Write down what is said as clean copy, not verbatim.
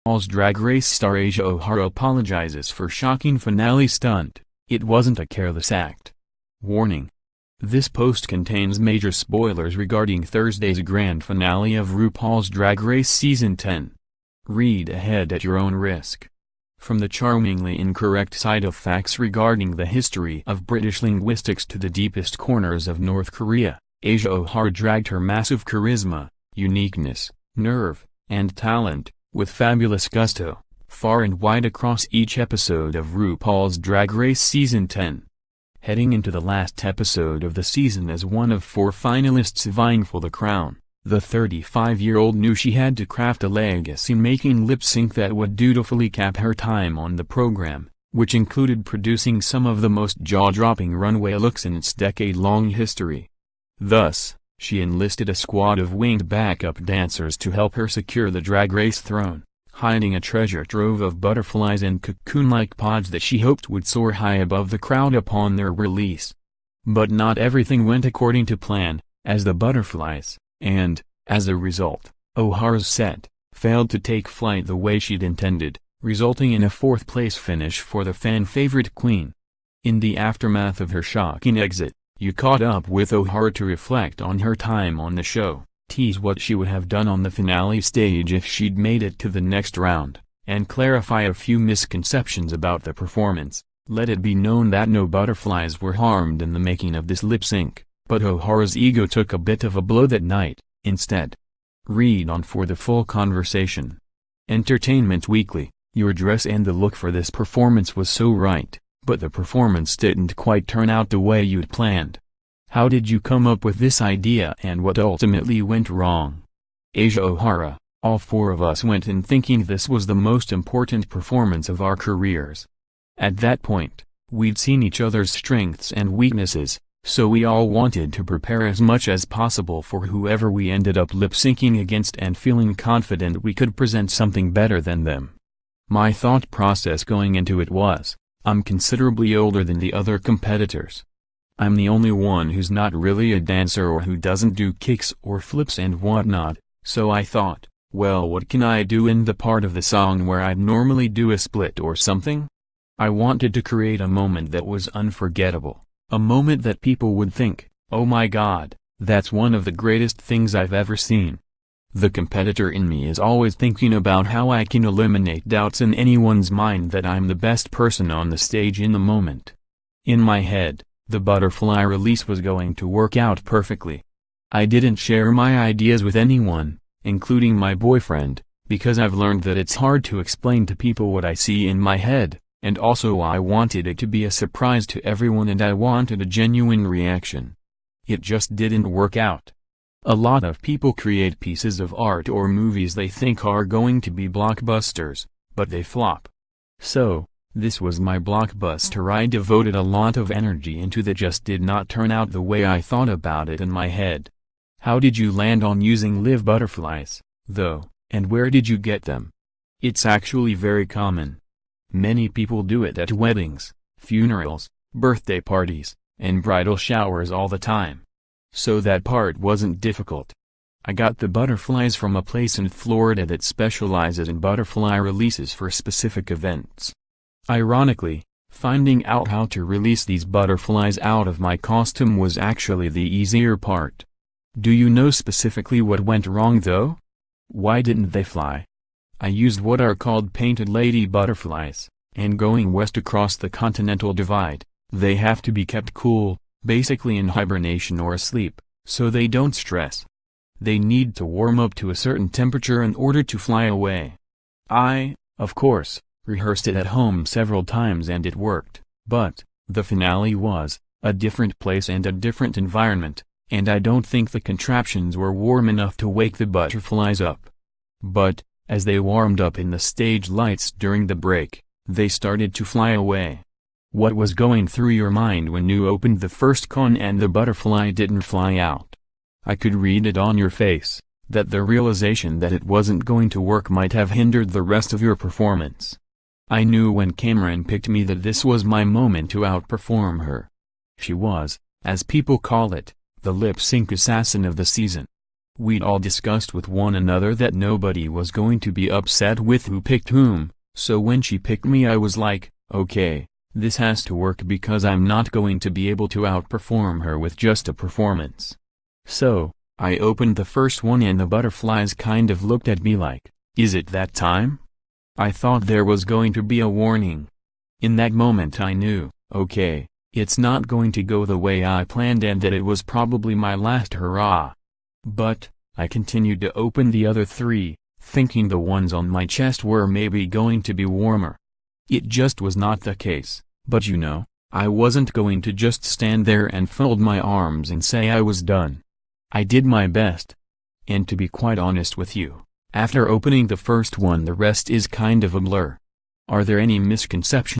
RuPaul's Drag Race star Asia O'Hara apologizes for shocking finale stunt. It wasn't a careless act. Warning. This post contains major spoilers regarding Thursday's grand finale of RuPaul's Drag Race Season 10. Read ahead at your own risk. From the charmingly incorrect side of facts regarding the history of British linguistics to the deepest corners of North Korea, Asia O'Hara dragged her massive charisma, uniqueness, nerve, and talent, with fabulous gusto, far and wide across each episode of RuPaul's Drag Race Season 10. Heading into the last episode of the season as one of 4 finalists vying for the crown, the 35-year-old knew she had to craft a legacy-making lip-sync that would dutifully cap her time on the program, which included producing some of the most jaw-dropping runway looks in its decade-long history. Thus, she enlisted a squad of winged backup dancers to help her secure the Drag Race throne, hiding a treasure trove of butterflies and cocoon-like pods that she hoped would soar high above the crowd upon their release. But not everything went according to plan, as the butterflies, and, as a result, O'Hara's set, failed to take flight the way she'd intended, resulting in a 4th-place finish for the fan-favorite queen. In the aftermath of her shocking exit, you caught up with O'Hara to reflect on her time on the show, tease what she would have done on the finale stage if she'd made it to the next round, and clarify a few misconceptions about the performance. Let it be known that no butterflies were harmed in the making of this lip-sync, but O'Hara's ego took a bit of a blow that night, instead. Read on for the full conversation. Entertainment Weekly, your dress and the look for this performance was so right, but the performance didn't quite turn out the way you'd planned. How did you come up with this idea and what ultimately went wrong? Asia O'Hara, all 4 of us went in thinking this was the most important performance of our careers. At that point, we'd seen each other's strengths and weaknesses, so we all wanted to prepare as much as possible for whoever we ended up lip-syncing against and feeling confident we could present something better than them. My thought process going into it was, I'm considerably older than the other competitors. I'm the only one who's not really a dancer or who doesn't do kicks or flips and whatnot, so I thought, well, what can I do in the part of the song where I'd normally do a split or something? I wanted to create a moment that was unforgettable, a moment that people would think, oh my god, that's one of the greatest things I've ever seen. The competitor in me is always thinking about how I can eliminate doubts in anyone's mind that I'm the best person on the stage in the moment. In my head, the butterfly release was going to work out perfectly. I didn't share my ideas with anyone, including my boyfriend, because I've learned that it's hard to explain to people what I see in my head, and also I wanted it to be a surprise to everyone and I wanted a genuine reaction. It just didn't work out. A lot of people create pieces of art or movies they think are going to be blockbusters, but they flop. So, this was my blockbuster I devoted a lot of energy into that just did not turn out the way I thought about it in my head. How did you land on using live butterflies, though, and where did you get them? It's actually very common. Many people do it at weddings, funerals, birthday parties, and bridal showers all the time. So that part wasn't difficult. I got the butterflies from a place in Florida that specializes in butterfly releases for specific events. Ironically, finding out how to release these butterflies out of my costume was actually the easier part. Do you know specifically what went wrong though? Why didn't they fly? I used what are called painted lady butterflies, and going west across the continental divide, they have to be kept cool, basically in hibernation or asleep, so they don't stress. They need to warm up to a certain temperature in order to fly away. I, of course, rehearsed it at home several times and it worked, but, the finale was, a different place and a different environment, and I don't think the contraptions were warm enough to wake the butterflies up. But, as they warmed up in the stage lights during the break, they started to fly away. What was going through your mind when you opened the first con and the butterfly didn't fly out? I could read it on your face, that the realization that it wasn't going to work might have hindered the rest of your performance. I knew when Cameron picked me that this was my moment to outperform her. She was, as people call it, the lip-sync assassin of the season. We'd all discussed with one another that nobody was going to be upset with who picked whom, so when she picked me I was like, okay, this has to work because I'm not going to be able to outperform her with just a performance. So, I opened the first one and the butterflies kind of looked at me like, is it that time? I thought there was going to be a warning. In that moment I knew, okay, it's not going to go the way I planned and that it was probably my last hurrah. But, I continued to open the other 3, thinking the ones on my chest were maybe going to be warmer. It just was not the case, but you know, I wasn't going to just stand there and fold my arms and say I was done. I did my best. And to be quite honest with you, after opening the first one the rest is kind of a blur. Are there any misconceptions?